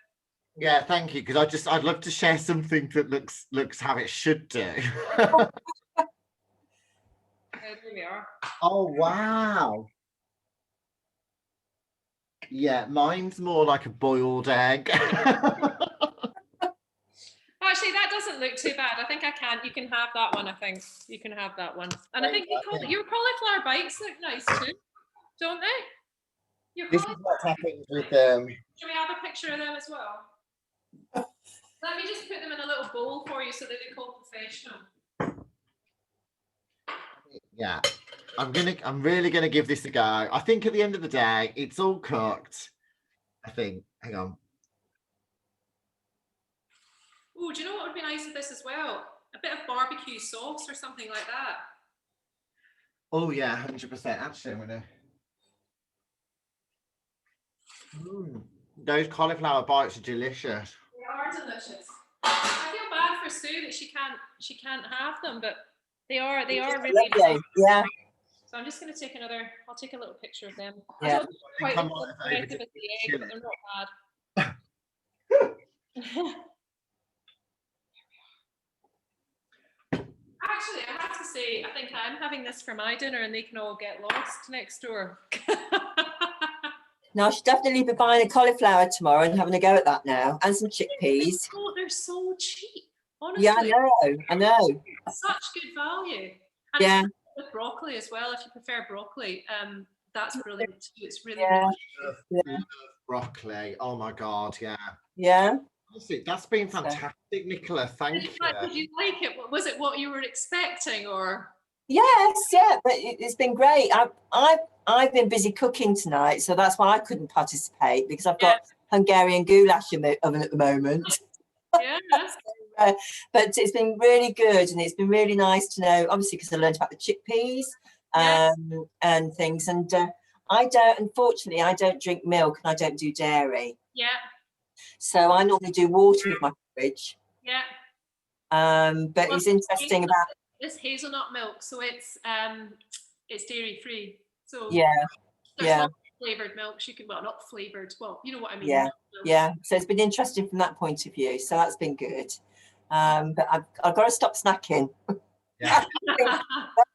Yeah, thank you. Because I'd love to share something that looks how it should do. There we are. Oh wow. Yeah, mine's more like a boiled egg. Actually, that doesn't look too bad. I think you can have that one. I think you can have that one. And I think your cauliflower bites look nice too, don't they? Your This is cauliflower what's happened with Should we have a picture of them as well? Let me just put them in a little bowl for you so they look all professional. Yeah, I'm really gonna give this a go. I think at the end of the day, it's all cooked. I think. Hang on. Oh, do you know what would be nice with this as well? A bit of barbecue sauce or something like that. Oh yeah, 100%. Actually, I'm gonna. Those cauliflower bites are delicious. They are delicious. I feel bad for Sue that she can't have them, but they are really Lovely. Yeah. So I'm just going to take I'll take a little picture of them. Yeah. I don't quite Come look on, as aggressive as the egg, but they're not bad. Actually, I have to say, I think I'm having this for my dinner and they can all get lost next door. No, I should definitely be buying a cauliflower tomorrow and having a go at that now, and some chickpeas. They're so cheap, honestly. Yeah, I know. Such good value. And Yeah. with broccoli as well, if you prefer broccoli, that's brilliant too. It's really, Yeah. really Yeah. Broccoli. Oh my god, yeah. Yeah. Honestly, that's been fantastic, Nicola. Thank you. Did you like it? Was it what you were expecting, or? Yes, yeah, but it's been great. I've been busy cooking tonight, so that's why I couldn't participate, because I've got Hungarian goulash oven at the moment. Yeah. But it's been really good, and it's been really nice to know, obviously, because I learned about the chickpeas and things. And unfortunately, I don't drink milk and I don't do dairy. Yeah. So I normally do water with my porridge. Yeah. But it's interesting about this hazelnut milk, so it's dairy free. So there's flavored milks. You can, well, not flavored. Well, you know what I mean. Yeah. So it's been interesting from that point of view. So that's been good. But I've got to stop snacking. Yeah. That's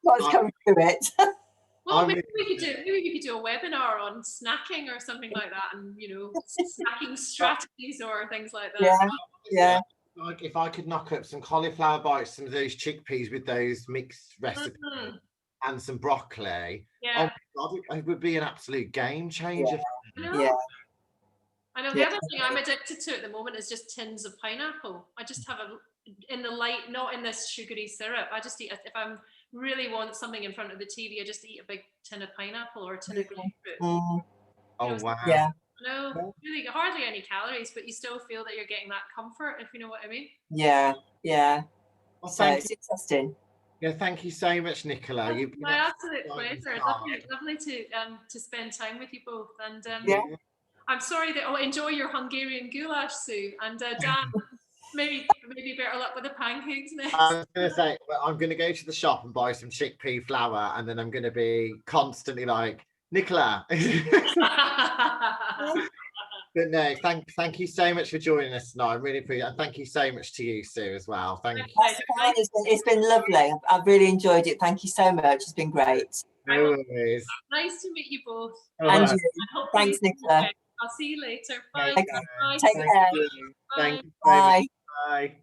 what's coming through it. Well, maybe we could do a webinar on snacking or something like that, and snacking strategies or things like that. Yeah. Like if I could knock up some cauliflower bites, some of those chickpeas with those mixed recipes and some broccoli, oh God, it would be an absolute game changer. Yeah. I know. The other thing I'm addicted to at the moment is just tins of pineapple. I just have in the light, not in this sugary syrup. I just eat if I really want something in front of the TV, I just eat a big tin of pineapple or a tin of grapefruit. Oh wow. Yeah. No, really hardly any calories, but you still feel that you're getting that comfort, if you know what I mean. Yeah. Well, so it's interesting. Yeah, thank you so much, Nicola. It's my absolute pleasure. Lovely to spend time with you both. And I'm sorry that enjoy your Hungarian goulash, Sue. And Dan, maybe better luck with the pancakes next. I was going to say, well, I'm going to go to the shop and buy some chickpea flour, and then I'm going to be constantly like, Nicola. But no, thank you so much for joining us tonight. I really appreciate it. And thank you so much to you, Sue, as well. Thank you. It's been lovely. I've really enjoyed it. Thank you so much. It's been great. No worries. Nice to meet you both. And you. Thanks, Nicola. I'll see you later. Bye. Take care. Thank you. Bye. Bye.